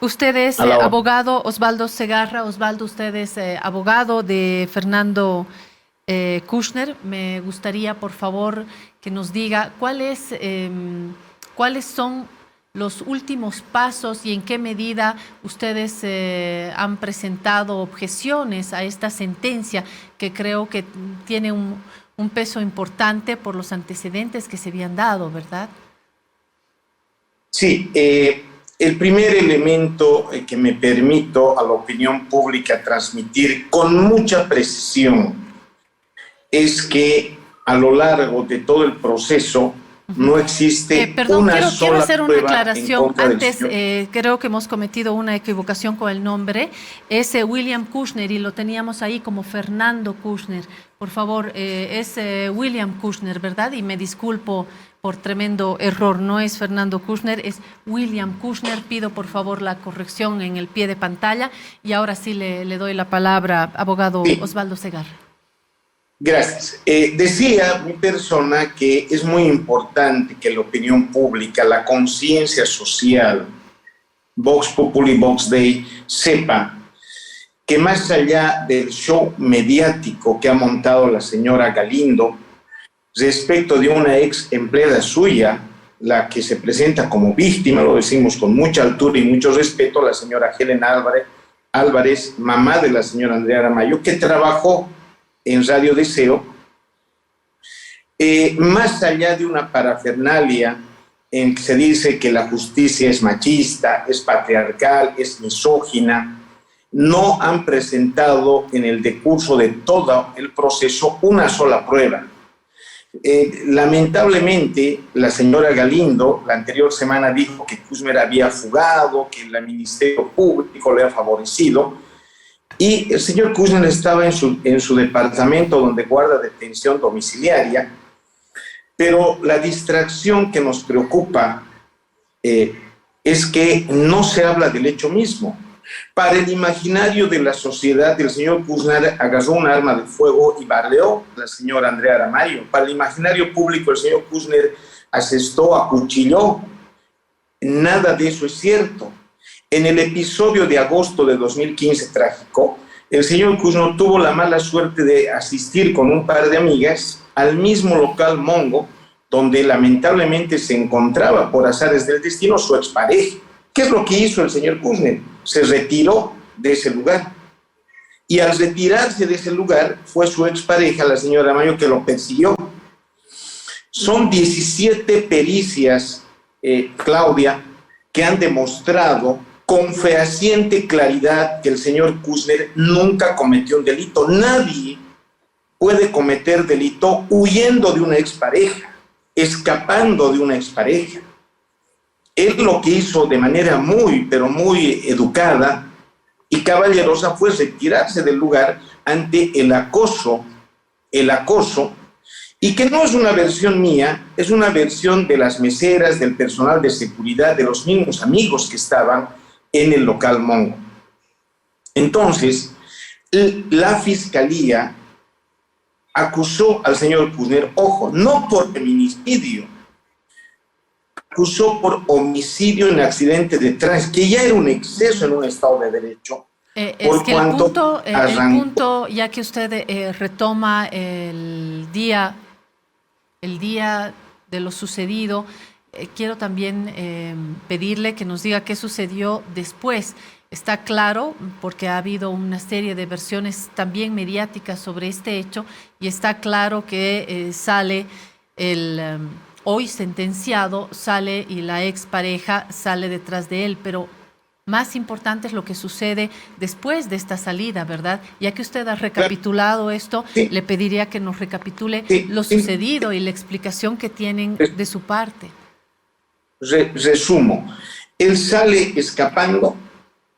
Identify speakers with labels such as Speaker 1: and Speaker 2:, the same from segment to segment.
Speaker 1: Usted es
Speaker 2: A la hora.
Speaker 1: abogado Osvaldo Segarra. Osvaldo, usted es abogado de Fernando Kouchner. Me gustaría, por favor, que nos diga cuáles son los últimos pasos y en qué medida ustedes han presentado objeciones a esta sentencia, que creo que tiene un peso importante por los antecedentes que se habían dado, ¿verdad?
Speaker 2: Sí, el primer elemento que me permito a la opinión pública transmitir con mucha precisión es que a lo largo de todo el proceso no existe
Speaker 1: Perdón,
Speaker 2: una
Speaker 1: quiero
Speaker 2: sola
Speaker 1: hacer una
Speaker 2: prueba en
Speaker 1: aclaración.
Speaker 2: contra del
Speaker 1: Antes,
Speaker 2: señor.
Speaker 1: creo que hemos cometido una equivocación con el nombre. Es William Kouchner y lo teníamos ahí como Fernando Kouchner. Por favor, es William Kouchner, ¿verdad? Y me disculpo por tremendo error. No es Fernando Kouchner, es William Kouchner. Pido por favor la corrección en el pie de pantalla. Y ahora sí le doy la palabra, abogado
Speaker 2: Sí,
Speaker 1: Osvaldo Segarra.
Speaker 2: gracias. Decía mi persona que es muy importante que la opinión pública, la conciencia social, Vox Populi, Vox Dei, sepa que más allá del show mediático que ha montado la señora Galindo respecto de una ex empleada suya, la que se presenta como víctima, lo decimos con mucha altura y mucho respeto, la señora Helen Álvarez, mamá de la señora Andrea Aramayo, que trabajó en Radio Deseo, más allá de una parafernalia en que se dice que la justicia es machista, es patriarcal, es misógina, no han presentado en el decurso de todo el proceso una sola prueba. Lamentablemente, la señora Galindo la anterior semana dijo que Kouchner había fugado, que el Ministerio Público le ha favorecido, y el señor Kouchner estaba en su departamento donde guarda detención domiciliaria, pero la distracción que nos preocupa es que no se habla del hecho mismo. Para el imaginario de la sociedad, el señor Kouchner agarró un arma de fuego y baleó a la señora Andrea Aramayo. Para el imaginario público, el señor Kouchner asestó, acuchilló. Nada de eso es cierto. En el episodio de agosto de 2015 trágico, el señor Kouchner tuvo la mala suerte de asistir con un par de amigas al mismo local Mongo, donde lamentablemente se encontraba por azares del destino su expareja. ¿Qué es lo que hizo el señor Kouchner? Se retiró de ese lugar. Y al retirarse de ese lugar fue su expareja, la señora Mayo, que lo persiguió. Son 17 pericias, Claudia, que han demostrado con fehaciente claridad que el señor Kouchner nunca cometió un delito. Nadie puede cometer delito huyendo de una expareja, escapando de una expareja. Él lo que hizo de manera muy, pero muy educada y caballerosa fue retirarse del lugar ante el acoso, y que no es una versión mía, es una versión de las meseras, del personal de seguridad, de los mismos amigos que estaban en el local Mongo. Entonces, la fiscalía acusó al señor Kouchner, ojo, no por feminicidio, acusó por homicidio en accidente de tránsito, que ya era un exceso en un Estado de Derecho,
Speaker 1: Es
Speaker 2: por
Speaker 1: que
Speaker 2: cuanto
Speaker 1: el
Speaker 2: arrancó.
Speaker 1: punto, ya que usted retoma el día de lo sucedido, quiero también pedirle que nos diga qué sucedió después. Está claro, porque ha habido una serie de versiones también mediáticas sobre este hecho, y está claro que sale hoy sentenciado, sale y la expareja sale detrás de él, pero más importante es lo que sucede después de esta salida, ¿verdad? Ya que usted ha recapitulado esto,
Speaker 2: Sí,
Speaker 1: le pediría que nos recapitule
Speaker 2: sí,
Speaker 1: lo
Speaker 2: sí.
Speaker 1: sucedido y la explicación que tienen de su parte.
Speaker 2: Resumo, él sale escapando,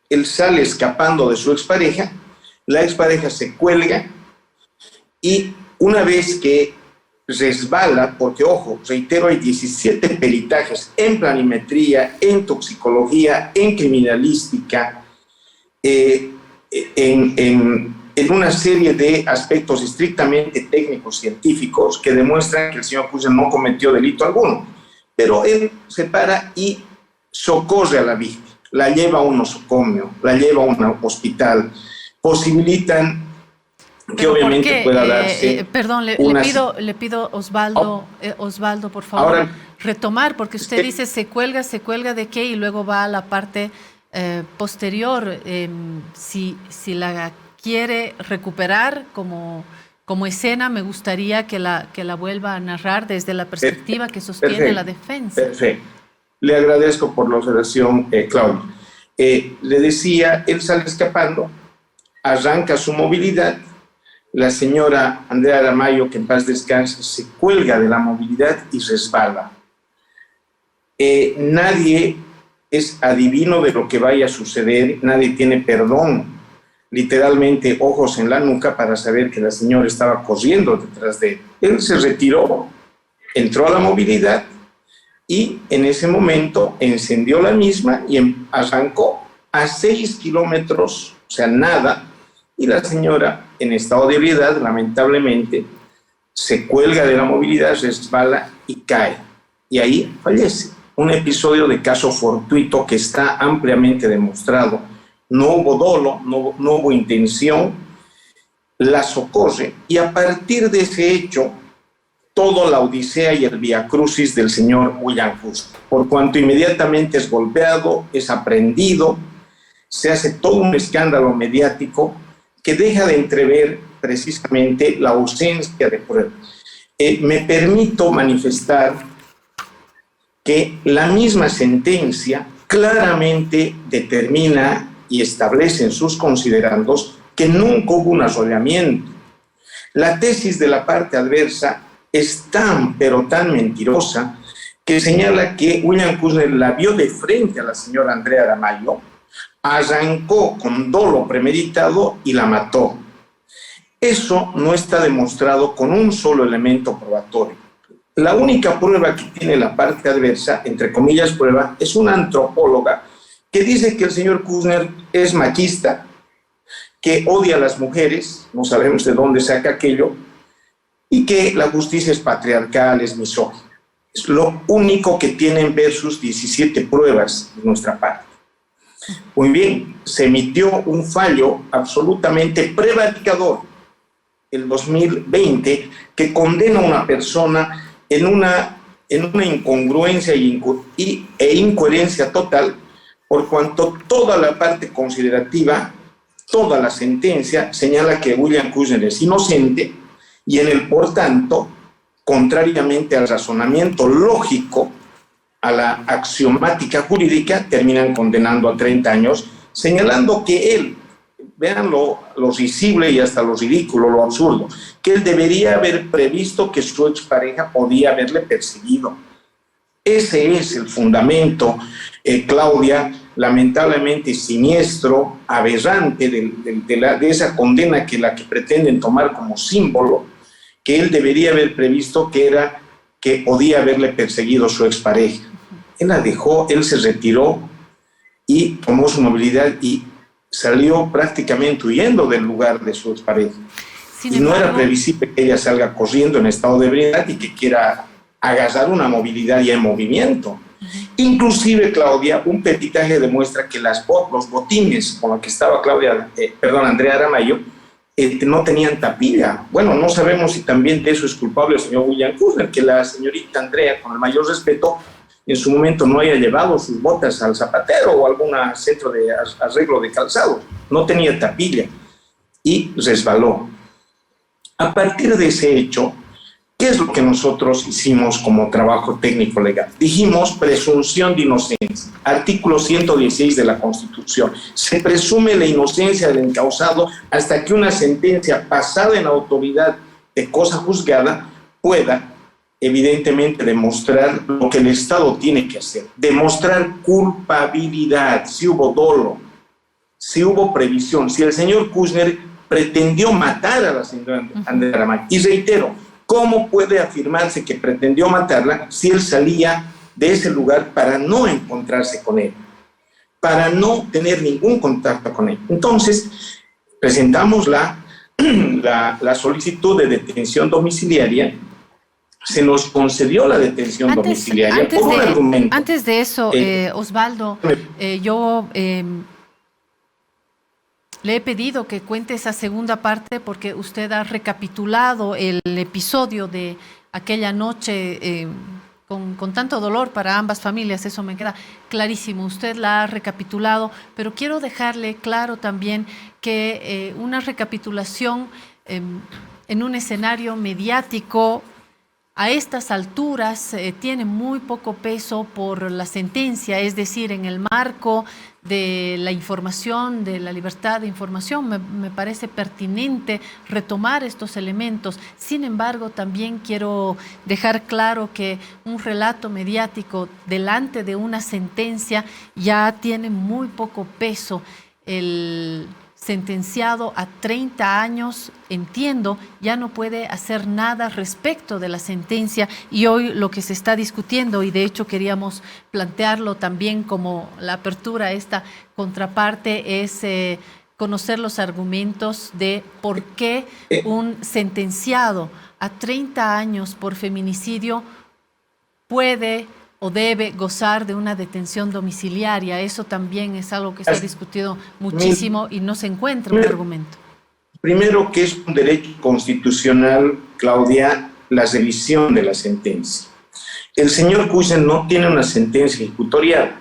Speaker 2: él sale escapando de su expareja, la expareja se cuelga y una vez que resbala, porque ojo, reitero, hay 17 peritajes en planimetría, en toxicología, en criminalística, en una serie de aspectos estrictamente técnicos científicos que demuestran que el señor Kouchner no cometió delito alguno, pero él se para y socorre a la víctima. la lleva a un nosocomio, la lleva a un hospital, posibilitan que
Speaker 1: Pero
Speaker 2: obviamente pueda darse
Speaker 1: perdón,
Speaker 2: una...
Speaker 1: le pido Osvaldo, Osvaldo, por favor,
Speaker 2: Ahora,
Speaker 1: retomar, porque usted dice se cuelga de qué y luego va a la parte posterior. Si la quiere recuperar como escena, me gustaría que la vuelva a narrar desde la perspectiva que sostiene
Speaker 2: perfecto,
Speaker 1: la defensa.
Speaker 2: Perfecto. Le agradezco por la observación, Claudio. Le decía, él sale escapando, arranca su movilidad. La señora Andrea Aramayo, que en paz descanse, se cuelga de la movilidad y resbala. Nadie es adivino de lo que vaya a suceder, nadie tiene perdón, literalmente ojos en la nuca para saber que la señora estaba corriendo detrás de él. Él se retiró, entró a la movilidad y en ese momento encendió la misma y arrancó a 6 kilómetros, o sea, nada, y la señora, en estado de ebriedad, lamentablemente, se cuelga de la movilidad, resbala y cae. Y ahí fallece. Un episodio de caso fortuito que está ampliamente demostrado. No hubo dolo, no hubo intención, la socorre. Y a partir de ese hecho, toda la odisea y el viacrucis del señor William Kushner. Por cuanto inmediatamente es golpeado, es aprehendido, se hace todo un escándalo mediático que deja de entrever precisamente la ausencia de pruebas. Me permito manifestar que la misma sentencia claramente determina y establece en sus considerandos que nunca hubo un arrollamiento. La tesis de la parte adversa es tan, pero tan mentirosa que señala que William Kushner la vio de frente a la señora Andrea Aramayo, arrancó con dolo premeditado y la mató. Eso no está demostrado con un solo elemento probatorio. La única prueba que tiene la parte adversa, entre comillas prueba, es una antropóloga que dice que el señor Kushner es machista, que odia a las mujeres, no sabemos de dónde saca aquello, y que la justicia es patriarcal, es misógina. Es lo único que tienen versus 17 pruebas de nuestra parte. Muy bien, se emitió un fallo absolutamente prevaricador el 2020 que condena a una persona en una incongruencia e incoherencia total, por cuanto toda la parte considerativa, toda la sentencia señala que William Kushner es inocente y en el por tanto, contrariamente al razonamiento lógico, a la axiomática jurídica, terminan condenando a 30 años, señalando que él, vean lo risible y hasta lo ridículo, lo absurdo, que él debería haber previsto que su expareja podía haberle perseguido. Ese es el fundamento, Claudia, lamentablemente siniestro, aberrante de esa condena que la que pretenden tomar como símbolo, que él debería haber previsto que podía haberle perseguido su expareja. Él la dejó, él se retiró y tomó su movilidad y salió prácticamente huyendo del lugar de su expareja. Y no era previsible que ella salga corriendo en estado de ebriedad y que quiera agarrar una movilidad ya en movimiento. Inclusive, Claudia, un peritaje demuestra que los botines con los que estaba Andrea Aramayo no tenían tapilla. Bueno, no sabemos si también de eso es culpable el señor William Kushner, que la señorita Andrea, con el mayor respeto, en su momento no haya llevado sus botas al zapatero o algún centro de arreglo de calzado. No tenía tapilla y resbaló. A partir de ese hecho, ¿qué es lo que nosotros hicimos como trabajo técnico legal? Dijimos presunción de inocencia, artículo 116 de la Constitución. Se presume la inocencia del encausado hasta que una sentencia pasada en autoridad de cosa juzgada pueda, evidentemente, demostrar lo que el Estado tiene que hacer. Demostrar culpabilidad, si hubo dolo, si hubo previsión, si el señor Kushner pretendió matar a la señora Andrea Aramayo. Y reitero, ¿cómo puede afirmarse que pretendió matarla si él salía de ese lugar para no encontrarse con él, para no tener ningún contacto con él? Entonces, presentamos la solicitud de detención domiciliaria se nos concedió la detención domiciliaria por un argumento.
Speaker 1: Antes de eso, Osvaldo, yo le he pedido que cuente esa segunda parte porque usted ha recapitulado el episodio de aquella noche con tanto dolor para ambas familias, eso me queda clarísimo. Usted la ha recapitulado, pero quiero dejarle claro también que una recapitulación en un escenario mediático a estas alturas tiene muy poco peso por la sentencia, es decir, en el marco de la información, de la libertad de información, me parece pertinente retomar estos elementos. Sin embargo, también quiero dejar claro que un relato mediático delante de una sentencia ya tiene muy poco peso. El sentenciado a 30 años, entiendo, ya no puede hacer nada respecto de la sentencia y hoy lo que se está discutiendo, y de hecho queríamos plantearlo también como la apertura a esta contraparte, es conocer los argumentos de por qué un sentenciado a 30 años por feminicidio puede o debe gozar de una detención domiciliaria. Eso también es algo que se ha discutido muchísimo y no se encuentra un argumento.
Speaker 2: Primero, que es un derecho constitucional, Claudia, la revisión de la sentencia. El señor Kouchner no tiene una sentencia ejecutorial.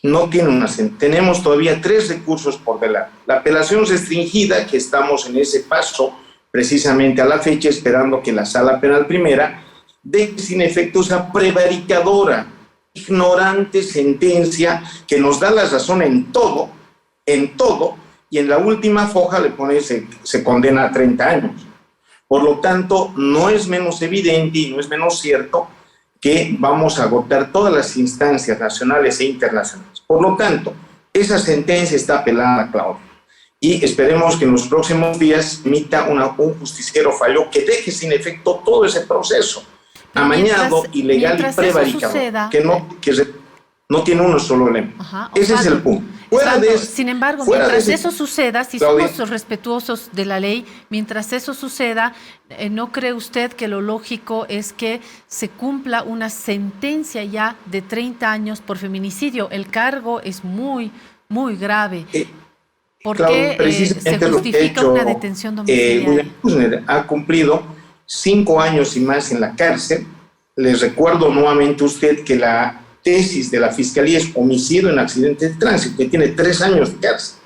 Speaker 2: No tiene una sentencia. Tenemos todavía 3 recursos por delante. La apelación restringida, que estamos en ese paso precisamente a la fecha, esperando que la Sala Penal Primera deje sin efecto esa prevaricadora, ignorante sentencia que nos da la razón en todo, y en la última foja le pone se condena a 30 años. Por lo tanto, no es menos evidente y no es menos cierto que vamos a agotar todas las instancias nacionales e internacionales. Por lo tanto, esa sentencia está apelada, Claudia, y esperemos que en los próximos días emita un justiciero fallo que deje sin efecto todo ese proceso amañado, ilegal y prevaricado, que no tiene uno solo lema.
Speaker 1: Ajá,
Speaker 2: ese es el punto.
Speaker 1: Sin embargo, mientras eso suceda, si Claudia, somos respetuosos de la ley, mientras eso suceda, ¿no cree usted que lo lógico es que se cumpla una sentencia ya de 30 años por feminicidio? El cargo es muy, muy grave. ¿Por qué se justifica una detención domiciliaria?
Speaker 2: William Kouchner ha cumplido 5 años y más en la cárcel. Les recuerdo nuevamente a usted que la tesis de la Fiscalía es homicidio en accidente de tránsito, que tiene 3 años de cárcel.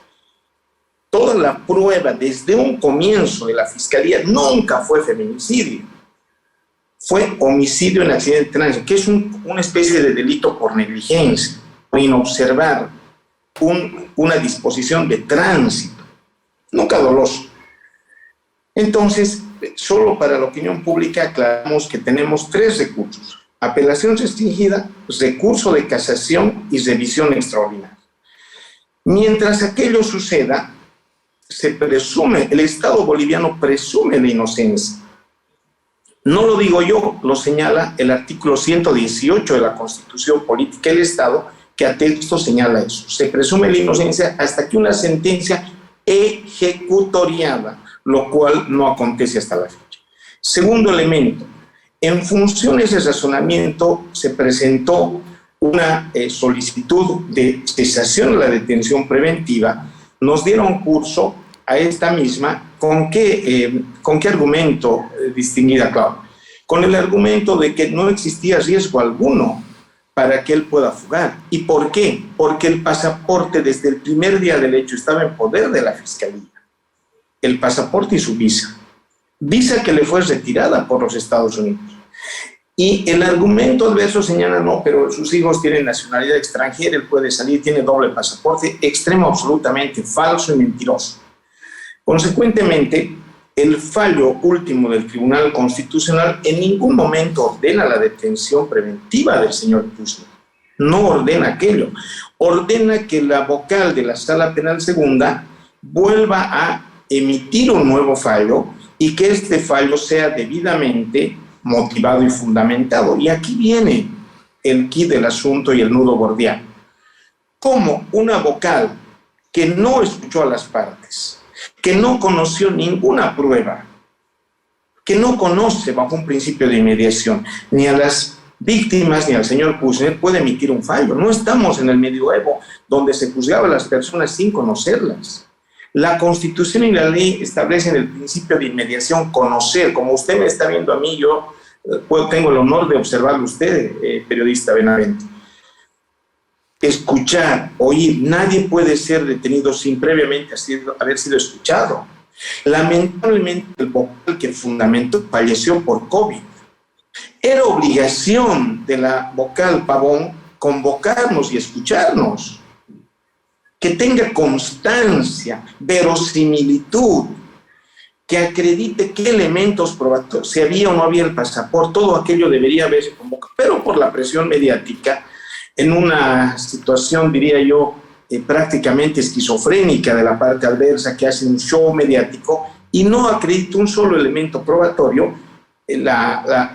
Speaker 2: Toda la prueba desde un comienzo de la Fiscalía nunca fue feminicidio. Fue homicidio en accidente de tránsito, que es una especie de delito por negligencia, por inobservar una disposición de tránsito, nunca doloso. Entonces, solo para la opinión pública aclaramos que tenemos 3 recursos: apelación restringida, recurso de casación y revisión extraordinaria. Mientras aquello suceda, el Estado boliviano presume la inocencia. No lo digo yo, lo señala el artículo 118 de la Constitución Política del Estado, que a texto señala eso. Se presume la inocencia hasta que una sentencia ejecutoriada, lo cual no acontece hasta la fecha. Segundo elemento, en función de ese razonamiento se presentó una solicitud de cesación de la detención preventiva. Nos dieron curso a esta misma. ¿Con qué argumento, distinguida Claudia? Con el argumento de que no existía riesgo alguno para que él pueda fugar. ¿Y por qué? Porque el pasaporte desde el primer día del hecho estaba en poder de la Fiscalía. El pasaporte y su visa que le fue retirada por los Estados Unidos. Y el argumento adverso señala, no, pero sus hijos tienen nacionalidad extranjera, él puede salir, tiene doble pasaporte, extremo absolutamente falso y mentiroso. Consecuentemente, el fallo último del Tribunal Constitucional en ningún momento ordena la detención preventiva del señor Kouchner. No ordena aquello. Ordena que la vocal de la Sala Penal Segunda vuelva a emitir un nuevo fallo y que este fallo sea debidamente motivado y fundamentado. Y aquí viene el quid del asunto y el nudo gordiano. ¿Cómo una vocal que no escuchó a las partes, que no conoció ninguna prueba, que no conoce bajo un principio de inmediación ni a las víctimas ni al señor Kouchner, puede emitir un fallo. No estamos en el medioevo donde se juzgaba a las personas sin conocerlas. La Constitución y la ley establecen el principio de inmediación, conocer. Como usted me está viendo a mí, yo tengo el honor de observarlo usted, periodista Benavente. Escuchar, oír. Nadie puede ser detenido sin previamente haber sido escuchado. Lamentablemente, el vocal que fundamentó falleció por COVID. Era obligación de la vocal Pavón convocarnos y escucharnos. Que tenga constancia, verosimilitud, que acredite qué elementos probatorios, si había o no había el pasaporte, todo aquello debería haberse convocado, pero por la presión mediática, en una situación, diría yo, prácticamente esquizofrénica de la parte adversa, que hace un show mediático y no acredita un solo elemento probatorio,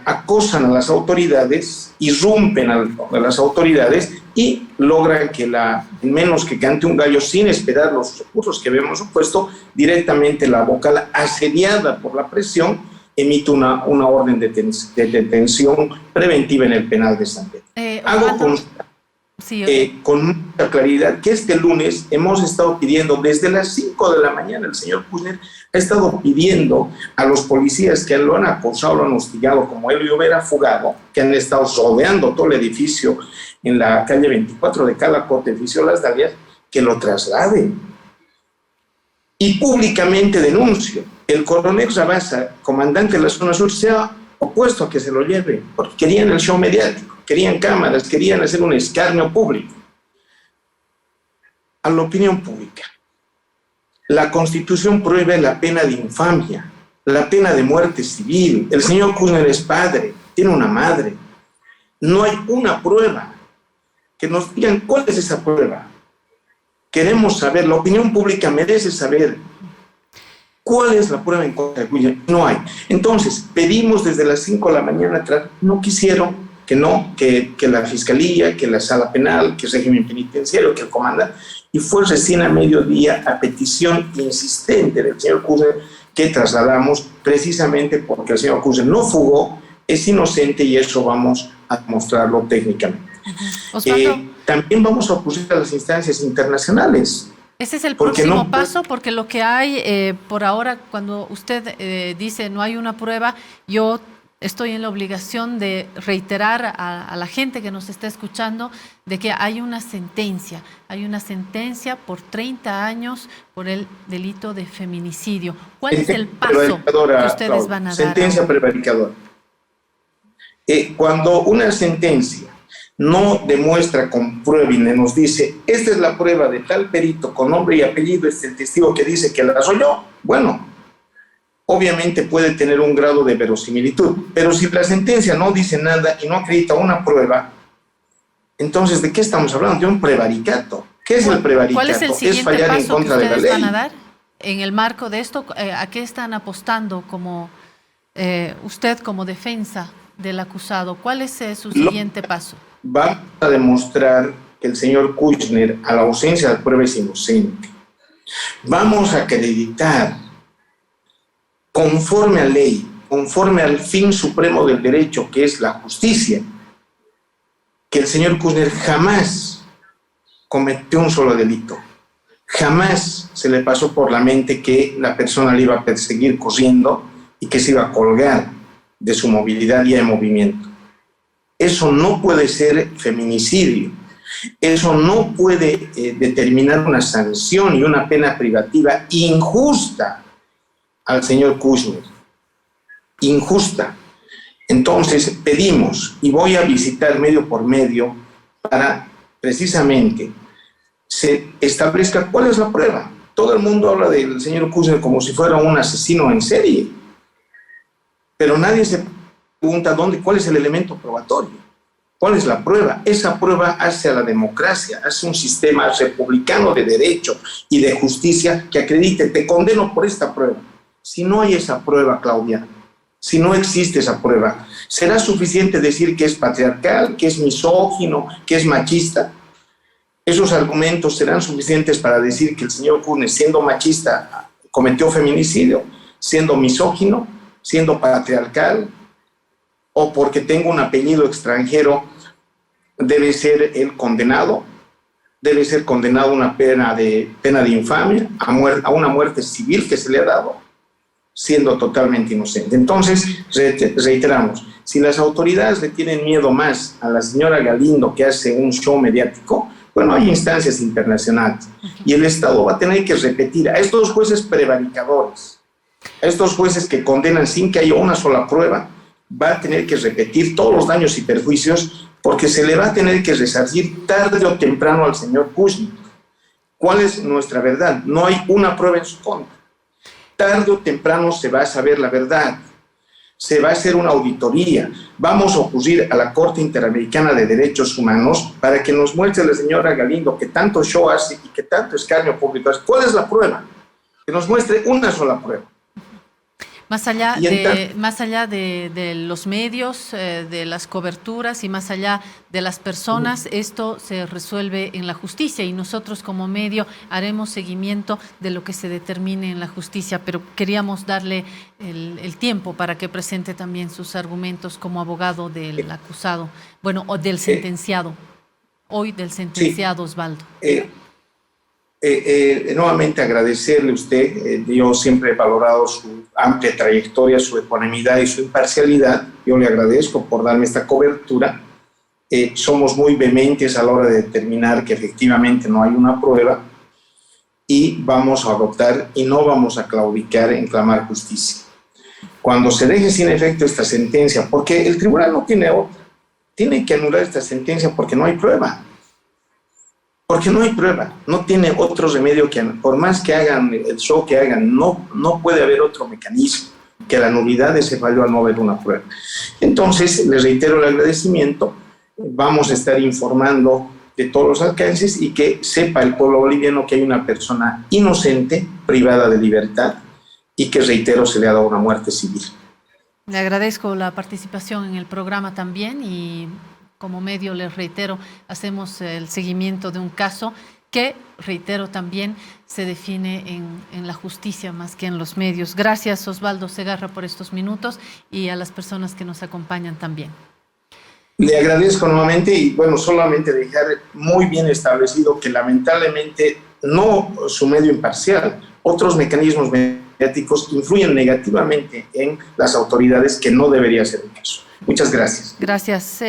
Speaker 2: acosan a las autoridades, irrumpen a las autoridades y logran que en menos que cante un gallo, sin esperar los recursos que habíamos supuesto, directamente la vocal, asediada por la presión, emite una orden de detención preventiva en el penal de San Pedro. Hago con mucha claridad que este lunes hemos estado pidiendo, desde las 5 de la mañana, el señor Kouchner ha estado pidiendo a los policías que lo han acosado, lo han hostigado, como él hubiera fugado, que han estado rodeando todo el edificio en la calle 24 de Calacote, edificio Las Dalias, que lo trasladen. Y públicamente denuncio, el coronel Rabasa, comandante de la zona sur, se ha opuesto a que se lo lleve, porque querían el show mediático, querían cámaras, querían hacer un escarnio público a la opinión pública. La Constitución prohíbe la pena de infamia, la pena de muerte civil. El señor Kouchner es padre, tiene una madre. No hay una prueba. Que nos digan cuál es esa prueba. Queremos saber, la opinión pública merece saber cuál es la prueba en contra de Kouchner. No hay. Entonces, pedimos desde las 5 de la mañana, no quisieron, que la Fiscalía, que la Sala Penal, que el régimen penitenciario, que el comandante, y fue recién a mediodía, a petición insistente del señor Kouchner, que trasladamos precisamente porque el señor Kouchner no fugó, es inocente y eso vamos a mostrarlo técnicamente. También vamos a ocurrir a las instancias internacionales.
Speaker 1: Ese es el próximo paso, porque lo que hay por ahora, cuando usted dice no hay una prueba, yo estoy en la obligación de reiterar a la gente que nos está escuchando de que hay una sentencia por 30 años por el delito de feminicidio. ¿Cuál es el paso que ustedes van a dar?
Speaker 2: Sentencia prevaricadora. Cuando una sentencia no demuestra con prueba y nos dice, esta es la prueba de tal perito con nombre y apellido, este es el testigo que dice que la arrolló, bueno, obviamente puede tener un grado de verosimilitud, pero si la sentencia no dice nada y no acredita una prueba, entonces, ¿de qué estamos hablando? De un prevaricato. ¿Qué es el prevaricato?
Speaker 1: ¿Cuál es el siguiente
Speaker 2: fallar
Speaker 1: paso
Speaker 2: en contra
Speaker 1: que
Speaker 2: de la
Speaker 1: ustedes
Speaker 2: ley.
Speaker 1: van a dar en el marco de esto? ¿A qué están apostando como usted como defensa del acusado? ¿Cuál es su siguiente paso?
Speaker 2: Vamos a demostrar que el señor Kouchner, a la ausencia de prueba, es inocente. Vamos a acreditar, conforme a ley, conforme al fin supremo del derecho, que es la justicia, que el señor Kouchner jamás cometió un solo delito. Jamás se le pasó por la mente que la persona le iba a perseguir corriendo y que se iba a colgar de su movilidad y de movimiento. Eso no puede ser feminicidio. Eso no puede determinar una sanción y una pena privativa injusta al señor Kouchner. Injusta. Entonces pedimos, y voy a visitar medio por medio para precisamente se establezca cuál es la prueba. Todo el mundo habla del señor Kouchner como si fuera un asesino en serie, pero nadie se pregunta cuál es el elemento probatorio, cuál es la prueba. Esa prueba hace a la democracia, hace un sistema republicano de derecho y de justicia que acredite, te condeno por esta prueba. Si no hay esa prueba, Claudia, si no existe esa prueba, ¿será suficiente decir que es patriarcal, que es misógino, que es machista? ¿Esos argumentos serán suficientes para decir que el señor Kouchner, siendo machista, cometió feminicidio, siendo misógino? siendo patriarcal, o porque tengo un apellido extranjero, debe ser el condenado, debe ser condenado a una pena de infamia, a una muerte civil que se le ha dado, siendo totalmente inocente. Entonces, reiteramos, si las autoridades le tienen miedo más a la señora Galindo, que hace un show mediático, bueno, hay instancias internacionales y el Estado va a tener que repetir a estos jueces prevaricadores, a estos jueces que condenan sin que haya una sola prueba, va a tener que repetir todos los daños y perjuicios, porque se le va a tener que resarcir tarde o temprano al señor Kushner. ¿Cuál es nuestra verdad? No hay una prueba en su contra. Tarde o temprano se va a saber la verdad. Se va a hacer una auditoría. Vamos a ocurrir a la Corte Interamericana de Derechos Humanos para que nos muestre la señora Galindo que tanto show hace y que tanto escarnio público hace. ¿Cuál es la prueba? Que nos muestre una sola prueba.
Speaker 1: Más allá de los medios, de las coberturas y más allá de las personas, esto se resuelve en la justicia y nosotros como medio haremos seguimiento de lo que se determine en la justicia, pero queríamos darle el tiempo para que presente también sus argumentos como abogado del acusado, bueno, o del sentenciado, hoy del sentenciado Osvaldo.
Speaker 2: Nuevamente agradecerle a usted, yo siempre he valorado su amplia trayectoria, su ecuanimidad y su imparcialidad, yo le agradezco por darme esta cobertura. Somos muy vehementes a la hora de determinar que efectivamente no hay una prueba y vamos a adoptar y no vamos a claudicar en clamar justicia. Cuando se deje sin efecto esta sentencia, porque el tribunal no tiene otra, tiene que anular esta sentencia porque no hay prueba. Porque no hay prueba, no tiene otro remedio que, por más que hagan el show que hagan, no puede haber otro mecanismo que la nulidad de ese fallo al no haber una prueba. Entonces, les reitero el agradecimiento, vamos a estar informando de todos los alcances y que sepa el pueblo boliviano que hay una persona inocente, privada de libertad y que, reitero, se le ha dado una muerte civil.
Speaker 1: Le agradezco la participación en el programa también y como medio, les reitero, hacemos el seguimiento de un caso que, reitero también, se define en la justicia más que en los medios. Gracias, Osvaldo Segarra, por estos minutos y a las personas que nos acompañan también.
Speaker 2: Le agradezco nuevamente y, bueno, solamente dejar muy bien establecido que lamentablemente no su medio imparcial, otros mecanismos mediáticos influyen negativamente en las autoridades, que no debería ser el caso. Muchas gracias.
Speaker 1: Gracias.